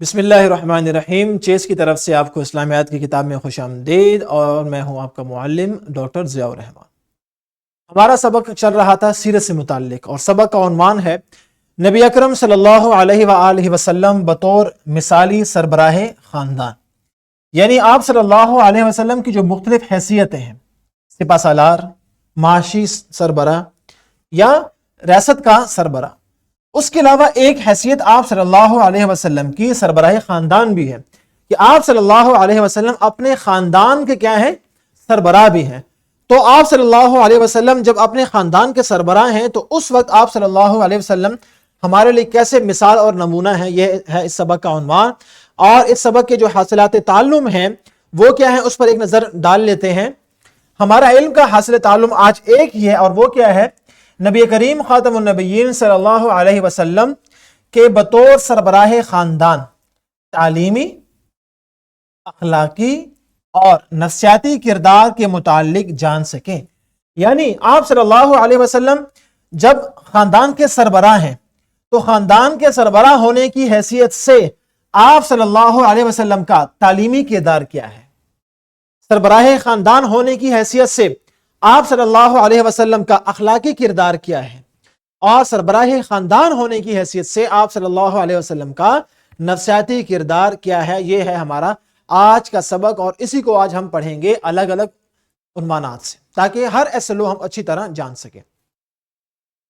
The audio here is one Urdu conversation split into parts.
بسم اللہ الرحمن الرحیم۔ چیس کی طرف سے آپ کو اسلامیات کی کتاب میں خوش آمدید، اور میں ہوں آپ کا معلم ڈاکٹر ضیاء الرحمان۔ ہمارا سبق چل رہا تھا سیرت سے متعلق، اور سبق کا عنوان ہے نبی اکرم صلی اللہ علیہ وآلہ وسلم بطور مثالی سربراہ خاندان، یعنی آپ صلی اللہ علیہ وسلم کی جو مختلف حیثیتیں ہیں، سپہ سالار، معاشی سربراہ یا ریاست کا سربراہ، اس کے علاوہ ایک حیثیت آپ صلی اللہ علیہ وسلم کی سربراہ خاندان بھی ہے کہ آپ صلی اللہ علیہ وسلم اپنے خاندان کے کیا ہیں؟ سربراہ بھی ہیں۔ تو آپ صلی اللہ علیہ وسلم جب اپنے خاندان کے سربراہ ہیں تو اس وقت آپ صلی اللہ علیہ وسلم ہمارے لیے کیسے مثال اور نمونہ ہیں، یہ ہے اس سبق کا عنوان۔ اور اس سبق کے جو حاصلات تعلم ہیں وہ کیا ہیں، اس پر ایک نظر ڈال لیتے ہیں۔ ہمارا علم کا حاصل تعلم آج ایک ہی ہے، اور وہ کیا ہے؟ نبی کریم خاتم النبیین صلی اللہ علیہ وسلم کے بطور سربراہ خاندان تعلیمی، اخلاقی اور نفسیاتی کردار کے متعلق جان سکیں۔ یعنی آپ صلی اللہ علیہ وسلم جب خاندان کے سربراہ ہیں تو خاندان کے سربراہ ہونے کی حیثیت سے آپ صلی اللہ علیہ وسلم کا تعلیمی کردار کیا ہے، سربراہ خاندان ہونے کی حیثیت سے آپ صلی اللہ علیہ وسلم کا اخلاقی کردار کیا ہے، اور سربراہ خاندان ہونے کی حیثیت سے آپ صلی اللہ علیہ وسلم کا نفسیاتی کردار کیا ہے، یہ ہے ہمارا آج کا سبق۔ اور اسی کو آج ہم پڑھیں گے الگ الگ عنوانات سے، تاکہ ہر SLO ہم اچھی طرح جان سکیں۔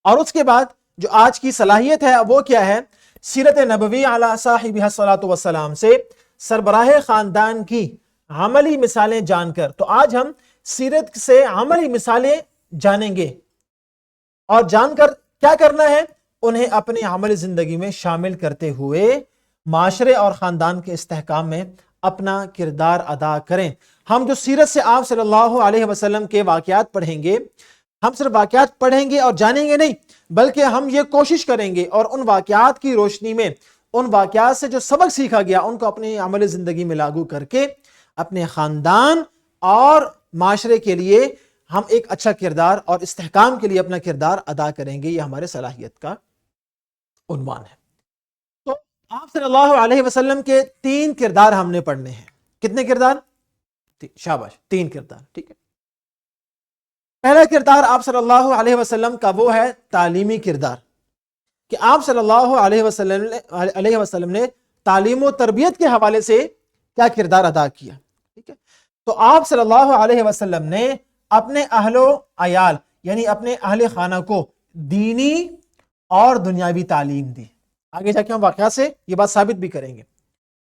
اور اس کے بعد جو آج کی صلاحیت ہے وہ کیا ہے؟ سیرت نبوی علی صاحبہ الصلاۃ والسلام سے سربراہ خاندان کی عملی مثالیں جان کر، تو آج ہم سیرت سے عملی مثالیں جانیں گے، اور جان کر کیا کرنا ہے؟ انہیں اپنی عملی زندگی میں شامل کرتے ہوئے معاشرے اور خاندان کے استحکام میں اپنا کردار ادا کریں۔ ہم جو سیرت سے آپ صلی اللہ علیہ وسلم کے واقعات پڑھیں گے، ہم صرف واقعات پڑھیں گے اور جانیں گے نہیں، بلکہ ہم یہ کوشش کریں گے اور ان واقعات کی روشنی میں، ان واقعات سے جو سبق سیکھا گیا ان کو اپنی عملی زندگی میں لاگو کر کے اپنے خاندان اور معاشرے کے لیے ہم ایک اچھا کردار اور استحکام کے لیے اپنا کردار ادا کریں گے۔ یہ ہمارے صلاحیت کا عنوان ہے۔ تو آپ صلی اللہ علیہ وسلم کے 3 کردار ہم نے پڑھنے ہیں۔ کتنے کردار؟ شاباش، 3 کردار، ٹھیک ہے۔ پہلا کردار آپ صلی اللہ علیہ وسلم کا وہ ہے تعلیمی کردار، کہ آپ صلی اللہ علیہ وسلم نے تعلیم و تربیت کے حوالے سے کیا کردار ادا کیا، ٹھیک ہے۔ تو آپ صلی اللہ علیہ وسلم نے اپنے اہل و عیال یعنی اپنے اہل خانہ کو دینی اور دنیاوی تعلیم دی۔ آگے جا کے ہم واقعہ سے یہ بات ثابت بھی کریں گے۔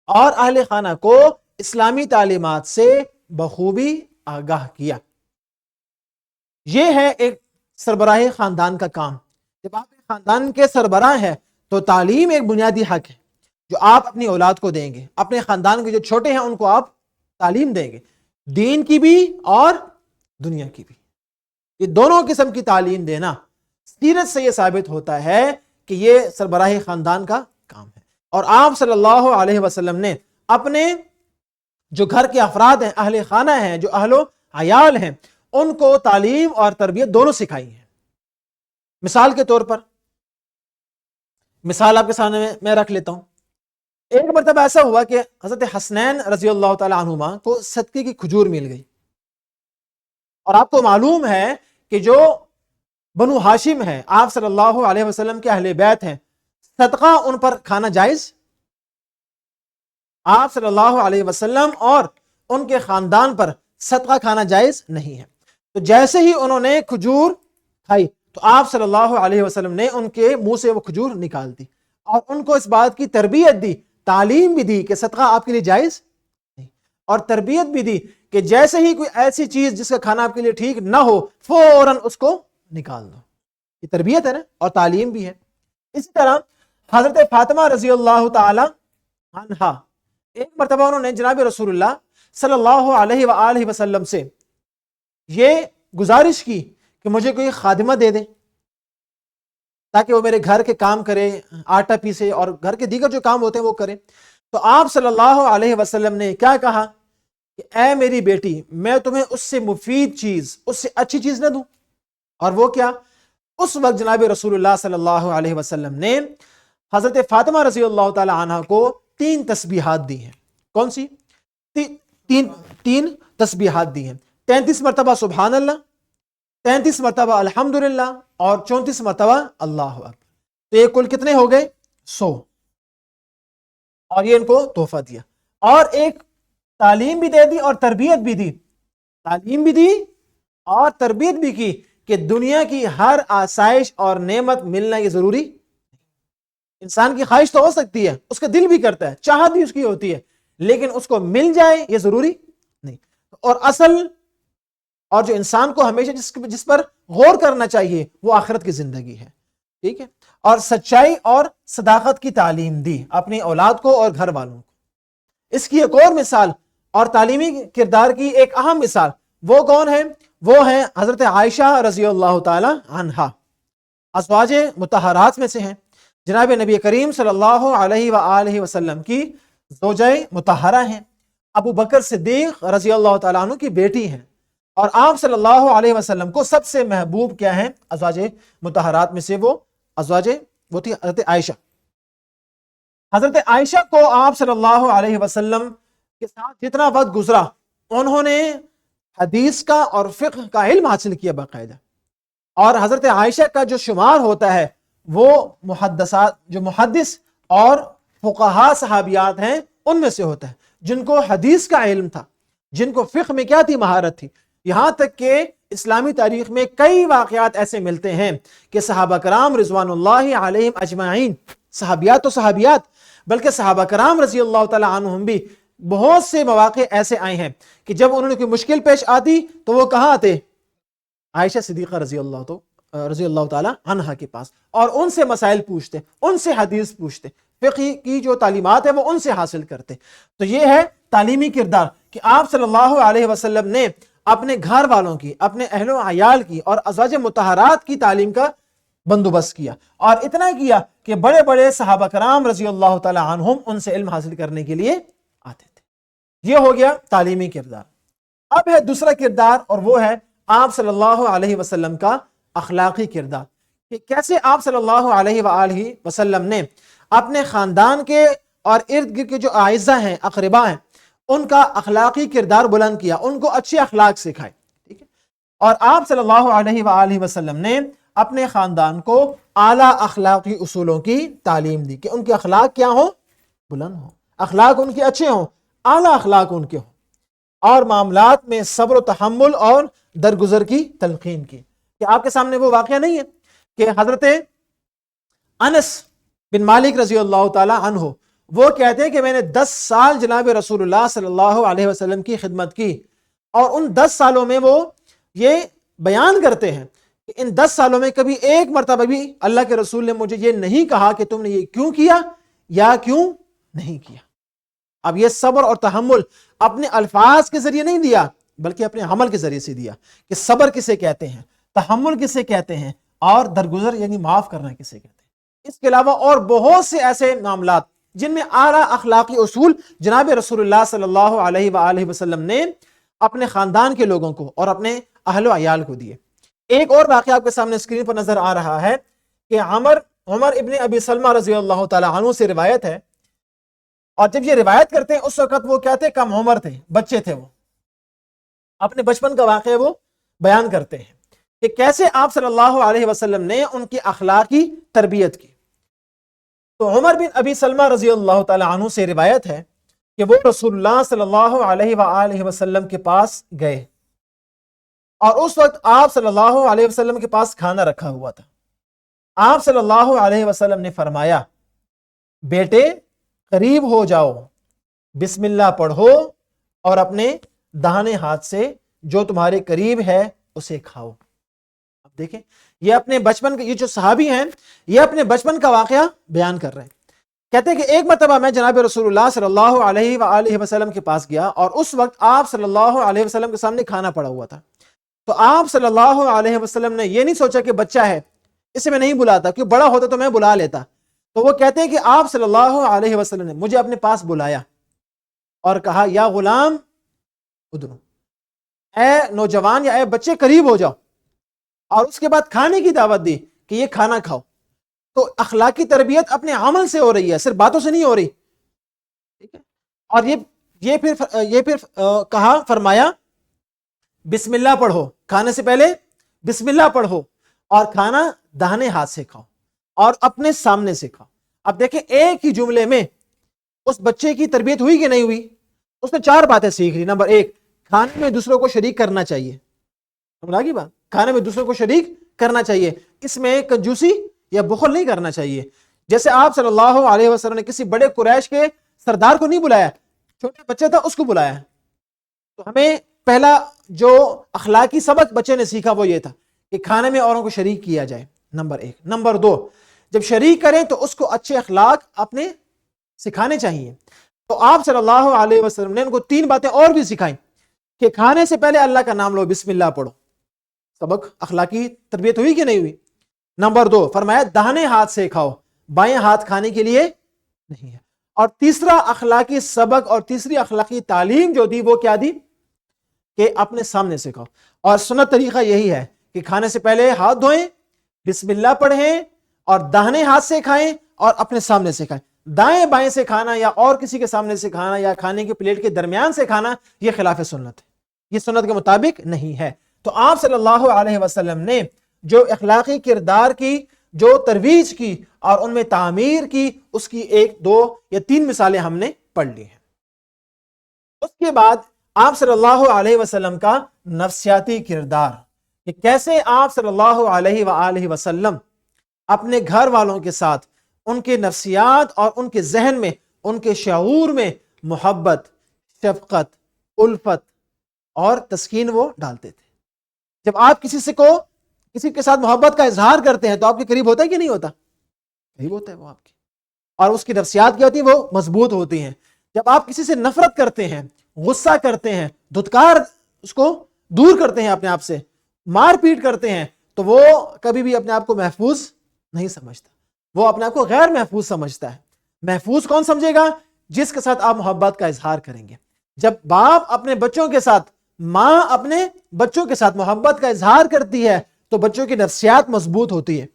اور اہل خانہ کو اسلامی تعلیمات سے بخوبی آگاہ کیا۔ یہ ہے ایک سربراہ خاندان کا کام۔ جب آپ ایک خاندان کے سربراہ ہیں تو تعلیم ایک بنیادی حق ہے جو آپ اپنی اولاد کو دیں گے۔ اپنے خاندان کے جو چھوٹے ہیں ان کو آپ تعلیم دیں گے، دین کی بھی اور دنیا کی بھی۔ یہ دونوں قسم کی تعلیم دینا سیرت سے یہ ثابت ہوتا ہے کہ یہ سربراہ خاندان کا کام ہے۔ اور آپ صلی اللہ علیہ وسلم نے اپنے جو گھر کے افراد ہیں، اہل خانہ ہیں، جو اہل و عیال ہیں، ان کو تعلیم اور تربیت دونوں سکھائی ہے۔ مثال کے طور پر، مثال آپ کے سامنے میں رکھ لیتا ہوں۔ ایک مرتبہ ایسا ہوا کہ حضرت حسنین رضی اللہ تعالی عنہما کو صدقے کی کھجور مل گئی، اور آپ کو معلوم ہے کہ جو بنو ہاشم ہے، آپ صلی اللہ علیہ وسلم کے اہل بیت ہیں، صدقہ ان پر کھانا جائز؟ آپ صلی اللہ علیہ وسلم اور ان کے خاندان پر صدقہ کھانا جائز نہیں ہے۔ تو جیسے ہی انہوں نے کھجور کھائی تو آپ صلی اللہ علیہ وسلم نے ان کے منہ سے وہ کھجور نکال دی، اور ان کو اس بات کی تربیت دی، تعلیم بھی دی کہ صدقہ آپ کے لیے جائز نہیں، اور تربیت بھی دی کہ جیسے ہی کوئی ایسی چیز جس کا کھانا آپ کے لیے ٹھیک نہ ہو فوراً اس کو نکال دو۔ یہ تربیت ہے نا، اور تعلیم بھی ہے۔ اسی طرح حضرت فاطمہ رضی اللہ تعالی عنہا، ایک مرتبہ انہوں نے جناب رسول اللہ صلی اللہ علیہ وآلہ وسلم سے یہ گزارش کی کہ مجھے کوئی خادمہ دے دیں تاکہ وہ میرے گھر کے کام کرے، آٹا پیسے اور گھر کے دیگر جو کام ہوتے ہیں وہ کرے۔ تو آپ صلی اللہ علیہ وسلم نے کیا کہا کہ اے میری بیٹی، میں تمہیں اس سے مفید چیز، اس سے اچھی چیز نہ دوں؟ اور وہ کیا؟ اس وقت جناب رسول اللہ صلی اللہ علیہ وسلم نے حضرت فاطمہ رضی اللہ تعالی عنہ کو 3 تسبیحات دی ہیں. کون سی؟ تین تسبیحات دی ہیں. 33 مرتبہ سبحان اللہ، 33 مرتبہ الحمدللہ، اور 34 مرتبہ اللہ اکبر. تو یہ کل کتنے ہو گئے؟ 100. اور یہ ان کو تحفہ دیا، اور ایک تعلیم بھی دے دی اور تربیت بھی دی. تعلیم بھی دی اور تربیت بھی کی کہ دنیا کی ہر آسائش اور نعمت ملنا یہ ضروری. انسان کی خواہش تو ہو سکتی ہے، اس کا دل بھی کرتا ہے، چاہت بھی اس کی ہوتی ہے، لیکن اس کو مل جائے یہ ضروری نہیں. اور اصل اور جو انسان کو ہمیشہ جس پر غور کرنا چاہیے وہ آخرت کی زندگی ہے. ٹھیک ہے. اور سچائی اور صداقت کی تعلیم دی اپنی اولاد کو اور گھر والوں کو. اس کی ایک اور مثال اور تعلیمی کردار کی ایک اہم مثال وہ کون ہے؟ وہ ہیں حضرت عائشہ رضی اللہ تعالی عنہا. ازواج مطہرات میں سے ہیں، جناب نبی کریم صلی اللہ علیہ وآلہ وسلم کی زوجہ مطہرہ ہیں، ابو بکر صدیق رضی اللہ تعالیٰ عنہ کی بیٹی ہیں. اور آپ صلی اللہ علیہ وسلم کو سب سے محبوب کیا ہیں؟ ازواج مطہرات میں سے وہ تھی حضرت عائشہ. حضرت عائشہ کو آپ صلی اللہ علیہ وسلم کے ساتھ جتنا وقت گزرا انہوں نے حدیث کا اور فقہ کا علم حاصل کیا باقاعدہ. اور حضرت عائشہ کا جو شمار ہوتا ہے وہ جو محدث اور فقہاء صحابیات ہیں ان میں سے ہوتا ہے، جن کو حدیث کا علم تھا، جن کو فقہ میں کیا تھی؟ مہارت تھی. یہاں تک کہ اسلامی تاریخ میں کئی واقعات ایسے ملتے ہیں کہ صحابہ کرام رضوان اللہ علیہم اجمعین، صحابیات تو صحابیات بلکہ صحابہ کرام رضی اللہ تعالی عنہم بھی بہت سے مواقع ایسے آئے ہیں کہ جب انہوں نے کوئی مشکل پیش آتی تو وہ کہاں آتے؟ عائشہ صدیقہ رضی اللہ تعالی عنہا کے پاس، اور ان سے مسائل پوچھتے، ان سے حدیث پوچھتے، فقہ کی جو تعلیمات ہے وہ ان سے حاصل کرتے. تو یہ ہے تعلیمی کردار کہ آپ صلی اللہ علیہ وسلم نے اپنے گھر والوں کی، اپنے اہل و عیال کی اور ازواج مطہرات کی تعلیم کا بندوبست کیا. اور اتنا کیا کہ بڑے بڑے صحابہ کرام رضی اللہ تعالی عنہم ان سے علم حاصل کرنے کے لیے آتے تھے. یہ ہو گیا تعلیمی کردار. اب ہے دوسرا کردار، اور وہ ہے آپ صلی اللہ علیہ وسلم کا اخلاقی کردار، کہ کیسے آپ صلی اللہ علیہ وآلہ وسلم نے اپنے خاندان کے اور ارد گرد کے جو اعزہ ہیں، اقربا ہیں، ان کا اخلاقی کردار بلند کیا، ان کو اچھے اخلاق سکھائے. ٹھیک ہے. اور آپ صلی اللہ علیہ وآلہ وسلم نے اپنے خاندان کو اعلیٰ اخلاقی اصولوں کی تعلیم دی کہ ان کے اخلاق کیا ہوں؟ بلند ہوں، اخلاق ان کے اچھے ہوں، اعلیٰ اخلاق ان کے ہوں. اور معاملات میں صبر و تحمل اور درگزر کی تلقین کی. کہ آپ کے سامنے وہ واقعہ نہیں ہے کہ حضرت انس بن مالک رضی اللہ تعالی عنہ وہ کہتے ہیں کہ میں نے 10 سال جناب رسول اللہ صلی اللہ علیہ وسلم کی خدمت کی، اور ان 10 سالوں میں وہ یہ بیان کرتے ہیں کہ ان 10 سالوں میں کبھی ایک مرتبہ بھی اللہ کے رسول نے مجھے یہ نہیں کہا کہ تم نے یہ کیوں کیا یا کیوں نہیں کیا. اب یہ صبر اور تحمل اپنے الفاظ کے ذریعے نہیں دیا بلکہ اپنے عمل کے ذریعے سے دیا کہ صبر کسے کہتے ہیں، تحمل کسے کہتے ہیں، اور درگزر یعنی معاف کرنا کسے کہتے ہیں. اس کے علاوہ اور بہت سے ایسے معاملات جن میں اعلیٰ اخلاقی اصول جناب رسول اللہ صلی اللہ علیہ وآلہ وسلم نے اپنے خاندان کے لوگوں کو اور اپنے اہل و عیال کو دیے. ایک اور واقعہ آپ کے سامنے اسکرین پر نظر آ رہا ہے کہ عمر ابن ابی سلمہ رضی اللہ تعالی عنہ سے روایت ہے، اور جب یہ روایت کرتے ہیں اس وقت وہ کہتے کم عمر تھے، بچے تھے، وہ اپنے بچپن کا واقعہ وہ بیان کرتے ہیں کہ کیسے آپ صلی اللہ علیہ وسلم نے ان کی اخلاقی تربیت کی. تو عمر بن ابی سلمہ رضی اللہ تعالی عنہ سے روایت ہے کہ وہ رسول اللہ صلی اللہ علیہ وآلہ وسلم کے پاس گئے، اور اس وقت آپ صلی اللہ علیہ وسلم کے پاس کھانا رکھا ہوا تھا. آپ صلی اللہ علیہ وسلم نے فرمایا، بیٹے قریب ہو جاؤ، بسم اللہ پڑھو اور اپنے داہنے ہاتھ سے جو تمہارے قریب ہے اسے کھاؤ. اب دیکھیں یہ اپنے بچپن کے، یہ جو صحابی ہیں یہ اپنے بچپن کا واقعہ بیان کر رہے ہیں. کہتے ہیں کہ ایک مرتبہ میں جناب رسول اللہ صلی اللہ علیہ وآلہ وسلم کے پاس گیا، اور اس وقت آپ صلی اللہ علیہ وسلم کے سامنے کھانا پڑا ہوا تھا. تو آپ صلی اللہ علیہ وسلم نے یہ نہیں سوچا کہ بچہ ہے اسے میں نہیں بلاتا، کہ بڑا ہوتا تو میں بلا لیتا. تو وہ کہتے ہیں کہ آپ صلی اللہ علیہ وسلم نے مجھے اپنے پاس بلایا اور کہا، یا غلام ادنو، اے نوجوان یا اے بچے قریب ہو جاؤ، اور اس کے بعد کھانے کی دعوت دی کہ یہ کھانا کھاؤ. تو اخلاقی تربیت اپنے عمل سے ہو رہی ہے، صرف باتوں سے نہیں ہو رہی. ٹھیک ہے. اور یہ پھر کہا فرمایا بسم اللہ پڑھو، کھانے سے پہلے بسم اللہ پڑھو، اور کھانا داہنے ہاتھ سے کھاؤ اور اپنے سامنے سے کھاؤ. اب دیکھیں ایک ہی جملے میں اس بچے کی تربیت ہوئی کہ نہیں ہوئی؟ اس نے 4 باتیں سیکھ لی. نمبر 1، کھانے میں دوسروں کو شریک کرنا چاہیے. سمجھا کی بات؟ کھانے میں دوسروں کو شریک کرنا چاہیے، اس میں کنجوسی یا بخل نہیں کرنا چاہیے. جیسے آپ صلی اللہ علیہ وسلم نے کسی بڑے قریش کے سردار کو نہیں بلایا، چھوٹا بچہ تھا اس کو بلایا. تو ہمیں پہلا جو اخلاقی سبق بچے نے سیکھا وہ یہ تھا کہ کھانے میں اوروں کو شریک کیا جائے، نمبر 1. نمبر 2، جب شریک کریں تو اس کو اچھے اخلاق اپنے سکھانے چاہیے. تو آپ صلی اللہ علیہ وسلم نے ان کو 3 باتیں اور بھی سکھائیں کہ کھانے سے پہلے اللہ کا نام لو، بسم اللہ پڑھو. سبق اخلاقی تربیت ہوئی کہ نہیں ہوئی؟ نمبر 2، فرمایا داہنے ہاتھ سے کھاؤ، بائیں ہاتھ کھانے کے لیے نہیں ہے. اور تیسرا اخلاقی سبق اور تیسری اخلاقی تعلیم جو دی وہ کیا دی؟ کہ اپنے سامنے سے کھاؤ. اور سنت طریقہ یہی ہے کہ کھانے سے پہلے ہاتھ دھوئیں، بسم اللہ پڑھیں اور داہنے ہاتھ سے کھائیں اور اپنے سامنے سے کھائیں. دائیں بائیں سے کھانا یا اور کسی کے سامنے سے کھانا یا کھانے کے پلیٹ کے درمیان سے کھانا یہ خلاف سنت ہے، یہ سنت کے مطابق نہیں ہے. تو آپ صلی اللہ علیہ وسلم نے جو اخلاقی کردار کی جو ترویج کی اور ان میں تعمیر کی، اس کی 1 2 یا 3 مثالیں ہم نے پڑھ لی ہیں. اس کے بعد آپ صلی اللہ علیہ وسلم کا نفسیاتی کردار، کہ کیسے آپ صلی اللہ علیہ وآلہ وسلم اپنے گھر والوں کے ساتھ ان کے نفسیات اور ان کے ذہن میں، ان کے شعور میں محبت، شفقت، الفت اور تسکین وہ ڈالتے تھے. جب آپ کسی کے ساتھ محبت کا اظہار کرتے ہیں تو آپ کے قریب ہوتا ہے کہ نہیں ہوتا؟ قریب ہوتا ہے وہ آپ کے، اور اس کی نفسیات کیا ہوتی ہیں؟ وہ مضبوط ہوتی ہیں. جب آپ کسی سے نفرت کرتے ہیں، غصہ کرتے ہیں، دھتکار اس کو دور کرتے ہیں اپنے آپ سے، مار پیٹ کرتے ہیں، تو وہ کبھی بھی اپنے آپ کو محفوظ نہیں سمجھتا، وہ اپنے آپ کو غیر محفوظ سمجھتا ہے. محفوظ کون سمجھے گا؟ جس کے ساتھ آپ محبت کا اظہار کریں گے. جب باپ اپنے بچوں کے ساتھ، ماں اپنے بچوں کے ساتھ محبت کا اظہار کرتی ہے تو بچوں کی نفسیات مضبوط ہوتی ہے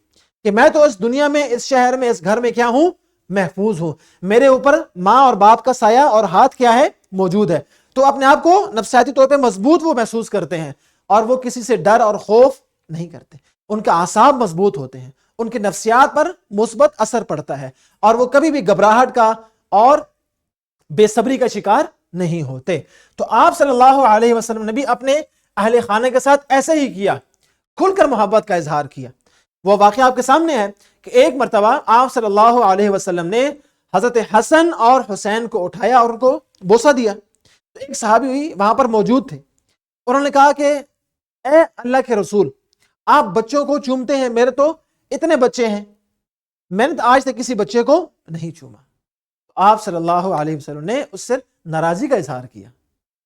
کہ میں تو اس دنیا میں، اس شہر میں، اس گھر میں کیا ہوں؟ محفوظ ہوں. میرے اوپر ماں اور باپ کا سایہ اور ہاتھ کیا ہے؟ موجود ہے. تو اپنے آپ کو نفسیاتی طور پہ مضبوط وہ محسوس کرتے ہیں اور وہ کسی سے ڈر اور خوف نہیں کرتے. ان کے اعصاب مضبوط ہوتے ہیں، ان کے نفسیات پر مثبت اثر پڑتا ہے اور وہ کبھی بھی گھبراہٹ کا اور بے صبری کا شکار نہیں ہوتے. تو آپ صلی اللہ علیہ وسلم نے بھی اپنے اہل خانہ کے ساتھ ایسے ہی کیا، کھل کر محبت کا اظہار کیا. وہ واقعہ آپ کے سامنے ہے کہ ایک مرتبہ آپ صلی اللہ علیہ وسلم نے حضرت حسن اور حسین کو اٹھایا اور ان کو بوسہ دیا. تو ایک صحابی وہاں پر موجود تھے، انہوں نے کہا کہ اے اللہ کے رسول، آپ بچوں کو چومتے ہیں، میرے تو اتنے بچے ہیں، میں نے آج تک کسی بچے کو نہیں چوما. آپ صلی اللہ علیہ وسلم نے اس سے ناراضی کا اظہار کیا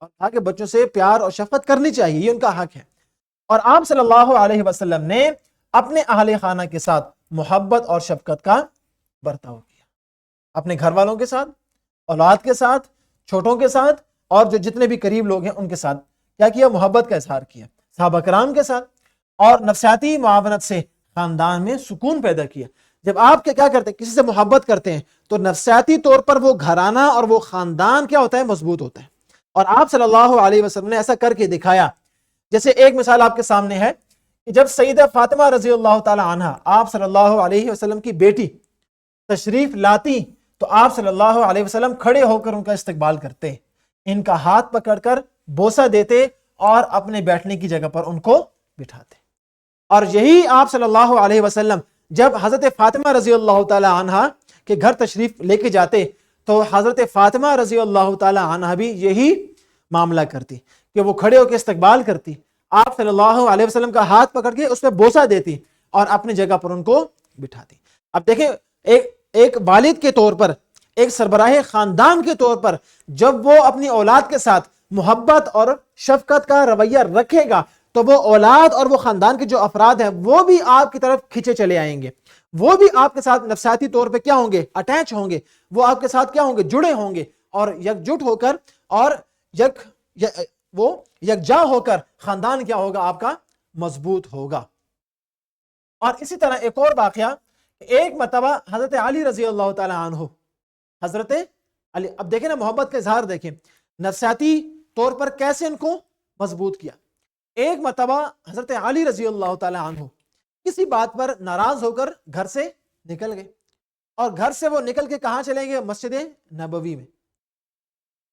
اور کہا کہ بچوں سے پیار اور شفقت کرنی چاہیے، یہ ان کا حق ہے. اور آپ صلی اللہ علیہ وسلم نے اپنے اہل خانہ کے ساتھ محبت اور شفقت کا برتاؤ کیا، اپنے گھر والوں کے ساتھ، اولاد کے ساتھ، چھوٹوں کے ساتھ اور جو جتنے بھی قریب لوگ ہیں ان کے ساتھ کیا کیا؟ محبت کا اظہار کیا. صحابہ کرام کے ساتھ اور نفسیاتی معاونت سے خاندان میں سکون پیدا کیا. جب آپ کیا کرتے ہیں؟ کسی سے محبت کرتے ہیں تو نفسیاتی طور پر وہ گھرانہ اور وہ خاندان کیا ہوتا ہے؟ مضبوط ہوتا ہے. اور آپ صلی اللہ علیہ وسلم نے ایسا کر کے دکھایا. جیسے ایک مثال آپ کے سامنے ہے کہ جب سیدہ فاطمہ رضی اللہ تعالی عنہ آپ صلی اللہ علیہ وسلم کی بیٹی تشریف لاتی تو آپ صلی اللہ علیہ وسلم کھڑے ہو کر ان کا استقبال کرتے، ان کا ہاتھ پکڑ کر بوسہ دیتے اور اپنے بیٹھنے کی جگہ پر ان کو بٹھاتے. اور یہی آپ صلی اللہ علیہ وسلم جب حضرت فاطمہ رضی اللہ تعالی عنہ کے گھر تشریف لے کے جاتے تو حضرت فاطمہ رضی اللہ تعالی عنہ بھی یہی معاملہ کرتی کہ وہ کھڑے ہو کے استقبال کرتی، آپ صلی اللہ علیہ وسلم کا ہاتھ پکڑ کے اس پہ بوسہ دیتی اور اپنی جگہ پر ان کو بٹھاتی. اب دیکھیں ایک والد کے طور پر، ایک سربراہ خاندان کے طور پر جب وہ اپنی اولاد کے ساتھ محبت اور شفقت کا رویہ رکھے گا تو وہ اولاد اور وہ خاندان کے جو افراد ہیں وہ بھی آپ کی طرف کھینچے چلے آئیں گے، وہ بھی آپ کے ساتھ نفسیاتی طور پہ کیا ہوں گے؟ اٹیچ ہوں گے، وہ آپ کے ساتھ کیا ہوں گے؟ جڑے ہوں گے اور یکجٹ ہو کر اور وہ یکجا ہو کر خاندان کیا ہوگا؟ آپ کا مضبوط ہوگا. اور اسی طرح ایک اور واقعہ، ایک مرتبہ حضرت علی رضی اللہ تعالی عنہ، حضرت اب دیکھیں نا محبت کا اظہار دیکھیں نفسیاتی طور پر کیسے ان کو مضبوط کیا. ایک مرتبہ حضرت علی رضی اللہ تعالی عنہ کسی بات پر ناراض ہو کر گھر سے نکل گئے, اور گھر سے وہ نکل کے کہاں چلے گئے؟ مسجد نبوی میں.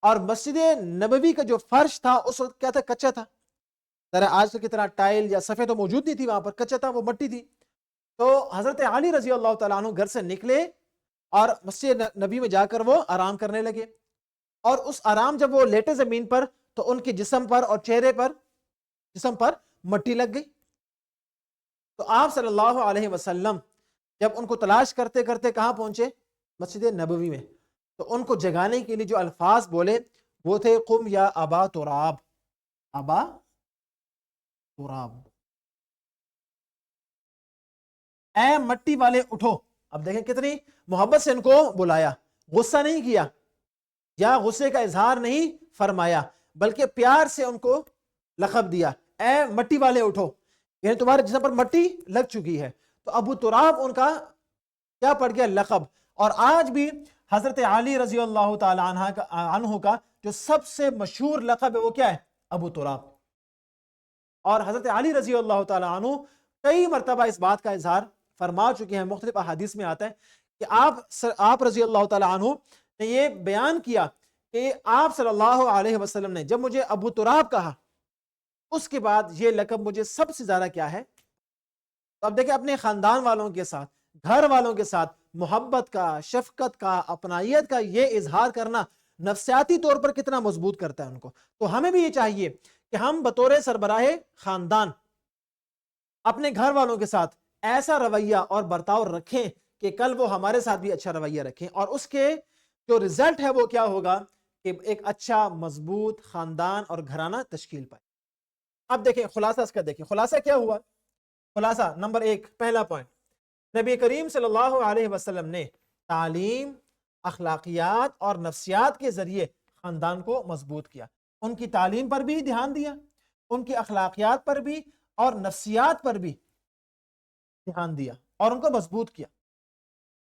اور مسجد نبوی کا جو فرش تھا اس وقت کیا تھا؟ کچا تھا. ذرا آج کی طرح ٹائل یا صفحے تو موجود نہیں تھی وہاں پر, کچا تھا, وہ مٹی تھی. تو حضرت علی رضی اللہ تعالیٰ عنہ گھر سے نکلے اور مسجد نبی میں جا کر وہ آرام کرنے لگے. اور اس آرام جب وہ لیٹے زمین پر تو ان کے جسم پر اور چہرے پر, جسم پر مٹی لگ گئی. تو آپ صلی اللہ علیہ وسلم جب ان کو تلاش کرتے کرتے کہاں پہنچے؟ مسجد نبوی میں. تو ان کو جگانے کے لیے جو الفاظ بولے وہ تھے قم یا ابا تراب, ابا تراب, اے مٹی والے اٹھو. اب دیکھیں کتنی محبت سے ان کو بلایا, غصہ نہیں کیا یا غصے کا اظہار نہیں فرمایا, بلکہ پیار سے ان کو لقب دیا, اے مٹی والے اٹھو, یعنی تمہارے جسم پر مٹی لگ چکی ہے. تو ابو تراب ان کا کیا پڑ گیا؟ لقب. اور آج بھی حضرت علی رضی اللہ تعالی عنہ کا جو سب سے مشہور لقب ہے وہ کیا ہے؟ ابو تراب. اور حضرت علی رضی اللہ تعالی عنہ کئی مرتبہ اس بات کا اظہار فرما چکے ہیں, مختلف احادیث میں آتا ہے کہ آپ رضی اللہ تعالی عنہ نے یہ بیان کیا کہ آپ صلی اللہ علیہ وسلم نے جب مجھے ابو تراب کہا اس کے بعد یہ لقب مجھے سب سے زیادہ کیا ہے. تو اب دیکھیں اپنے خاندان والوں کے ساتھ, گھر والوں کے ساتھ محبت کا, شفقت کا, اپنائیت کا یہ اظہار کرنا نفسیاتی طور پر کتنا مضبوط کرتا ہے ان کو. تو ہمیں بھی یہ چاہیے کہ ہم بطور سربراہ خاندان اپنے گھر والوں کے ساتھ ایسا رویہ اور برتاؤ رکھیں کہ کل وہ ہمارے ساتھ بھی اچھا رویہ رکھیں, اور اس کے جو رزلٹ ہے وہ کیا ہوگا کہ ایک اچھا مضبوط خاندان اور گھرانہ تشکیل پائے. اب دیکھیں خلاصہ اس کا, دیکھیں خلاصہ کیا ہوا. خلاصہ نمبر 1, پہلا پوائنٹ, نبی کریم صلی اللہ علیہ وسلم نے تعلیم, اخلاقیات اور نفسیات کے ذریعے خاندان کو مضبوط کیا. ان کی تعلیم پر بھی دھیان دیا, ان کی اخلاقیات پر بھی اور نفسیات پر بھی دھیان دیا اور ان کو مضبوط کیا.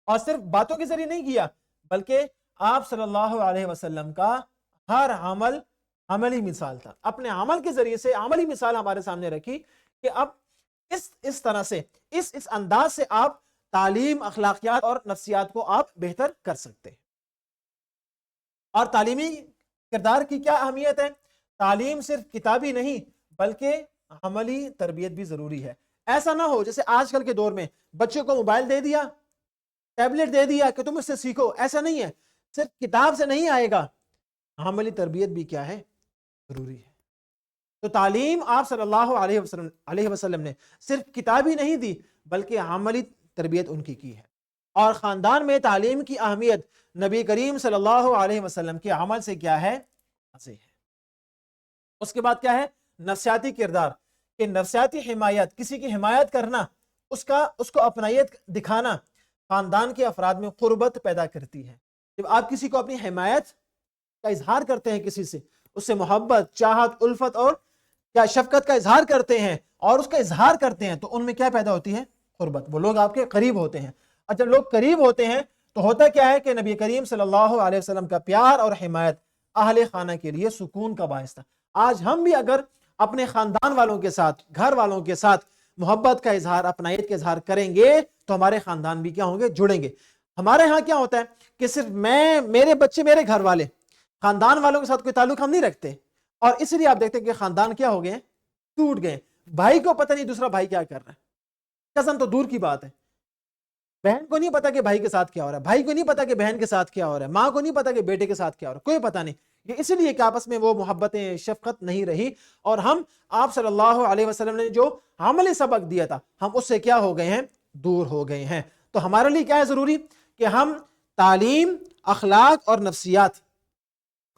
اور صرف باتوں کے ذریعے نہیں کیا بلکہ آپ صلی اللہ علیہ وسلم کا ہر عمل عملی مثال تھا. اپنے عمل کے ذریعے سے عملی مثال ہمارے سامنے رکھی کہ اب اس طرح سے اس انداز سے آپ تعلیم, اخلاقیات اور نفسیات کو آپ بہتر کر سکتے ہیں. اور تعلیمی کردار کی کیا اہمیت ہے؟ تعلیم صرف کتابی نہیں بلکہ عملی تربیت بھی ضروری ہے. ایسا نہ ہو جیسے آج کل کے دور میں بچوں کو موبائل دے دیا, ٹیبلٹ دے دیا کہ تم اس سے سیکھو. ایسا نہیں ہے, صرف کتاب سے نہیں آئے گا, عملی تربیت بھی کیا ہے؟ ضروری ہے. تو تعلیم آپ صلی اللہ علیہ وسلم نے صرف کتابی نہیں دی بلکہ عملی تربیت ان کی ہے. اور خاندان میں تعلیم کی اہمیت نبی کریم صلی اللہ علیہ وسلم کے عمل سے کیا ہے؟ اس کے بعد کیا ہے؟ نفسیاتی کردار, کہ نفسیاتی حمایت, کسی کی حمایت کرنا, اس کو اپنائیت دکھانا خاندان کے افراد میں قربت پیدا کرتی ہے. جب آپ کسی کو اپنی حمایت کا اظہار کرتے ہیں, کسی سے اس سے محبت, چاہت, الفت اور کیا شفقت کا اظہار کرتے ہیں اور اس کا اظہار کرتے ہیں, تو ان میں کیا پیدا ہوتی ہے؟ قربت. وہ لوگ آپ کے قریب ہوتے ہیں. اور جب لوگ قریب ہوتے ہیں تو ہوتا کیا ہے کہ نبی کریم صلی اللہ علیہ وسلم کا پیار اور حمایت اہل خانہ کے لیے سکون کا باعث تھا. آج ہم بھی اگر اپنے خاندان والوں کے ساتھ, گھر والوں کے ساتھ محبت کا اظہار, اپنائیت کا اظہار کریں گے تو ہمارے خاندان بھی کیا ہوں گے؟ جڑیں گے. ہمارے ہاں کیا ہوتا ہے کہ صرف میرے بچے, میرے گھر والے, خاندان والوں کے ساتھ کوئی تعلق ہم نہیں رکھتے, اور اس لیے آپ دیکھتے ہیں کہ خاندان کیا ہو گئے؟ ٹوٹ گئے. بھائی کو پتہ نہیں دوسرا بھائی کیا کر رہا ہے, کزن تو دور کی بات ہے, بہن کو نہیں پتا کہ بھائی کے ساتھ کیا ہو رہا ہے, بھائی کو نہیں پتا کہ بہن کے ساتھ کیا ہو رہا ہے, ماں کو نہیں پتا کہ بیٹے کے ساتھ کیا ہو رہا ہے, کوئی پتا نہیں. یہ اس لیے کہ آپس میں وہ محبتیں, شفقت نہیں رہی, اور ہم آپ صلی اللہ علیہ وسلم نے جو عملی سبق دیا تھا ہم اس سے کیا ہو گئے ہیں؟ دور ہو گئے ہیں. تو ہمارے لیے کیا ہے ضروری کہ ہم تعلیم, اخلاق اور نفسیات,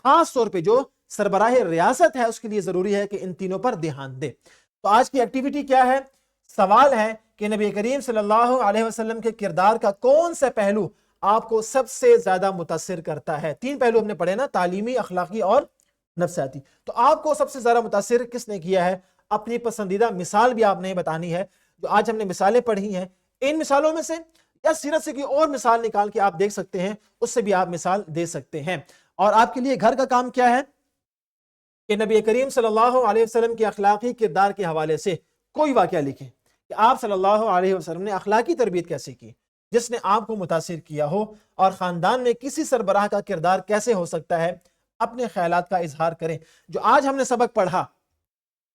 خاص طور پہ جو سربراہ ریاست ہے اس کے لیے ضروری ہے کہ ان تینوں پر دھیان دے. تو آج کی ایکٹیویٹی کیا ہے؟ سوال ہے کہ نبی کریم صلی اللہ علیہ وسلم کے کردار کا کون سا پہلو آپ کو سب سے زیادہ متاثر کرتا ہے؟ 3 پہلو ہم نے پڑھے نا, تعلیمی, اخلاقی اور نفسیاتی. تو آپ کو سب سے زیادہ متاثر کس نے کیا ہے؟ اپنی پسندیدہ مثال بھی آپ نے بتانی ہے. جو آج ہم نے مثالیں پڑھی ہیں, ان مثالوں میں سے یا سیرت سے کوئی اور مثال نکال کے آپ دیکھ سکتے ہیں، اس سے بھی آپ مثال دے سکتے ہیں۔ اور آپ کے لیے گھر کا کام کیا ہے کہ نبی کریم صلی اللہ علیہ وسلم کے اخلاقی کردار کے حوالے سے کوئی واقعہ لکھیں کہ آپ صلی اللہ علیہ وسلم نے اخلاقی تربیت کیسے کی جس نے آپ کو متاثر کیا ہو، اور خاندان میں کسی سربراہ کا کردار کیسے ہو سکتا ہے، اپنے خیالات کا اظہار کریں۔ جو آج ہم نے سبق پڑھا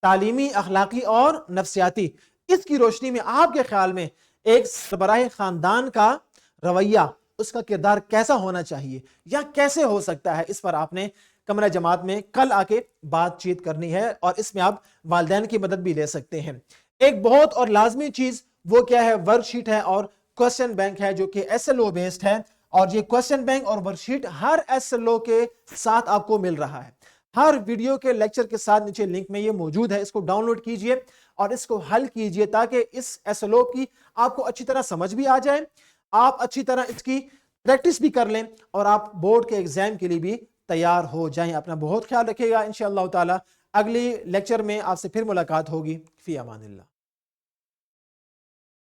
تعلیمی، اخلاقی اور نفسیاتی، اس کی روشنی میں آپ کے خیال میں ایک سربراہ خاندان کا رویہ، اس کا کردار کیسا ہونا چاہیے یا کیسے ہو سکتا ہے، اس پر آپ نے کمرہ جماعت میں کل آ کے بات چیت کرنی ہے، اور اس میں آپ والدین کی مدد بھی لے سکتے ہیں۔ ایک بہت اور لازمی چیز وہ کیا ہے، ورک شیٹ ہے اور کوسچن بینک ہے، جو کہ ایس ایل او بیسڈ ہے، اور یہ کوسچن بینک اور ورک شیٹ ہر ایس ایل او کے ساتھ آپ کو مل رہا ہے۔ ہر ویڈیو کے لیکچر کے ساتھ نیچے لنک میں یہ موجود ہے، اس کو ڈاؤن لوڈ کیجئے اور اس کو حل کیجئے تاکہ اس ایس ایل او کی آپ کو اچھی طرح سمجھ بھی آ جائے، آپ اچھی طرح اس کی پریکٹس بھی کر لیں، اور آپ بورڈ کے ایگزام کے لیے بھی تیار ہو جائیں۔ اپنا بہت خیال رکھیے گا، انشاءاللہ تعالی اگلی لیکچر میں آپ سے پھر ملاقات ہوگی۔ فی امان اللہ۔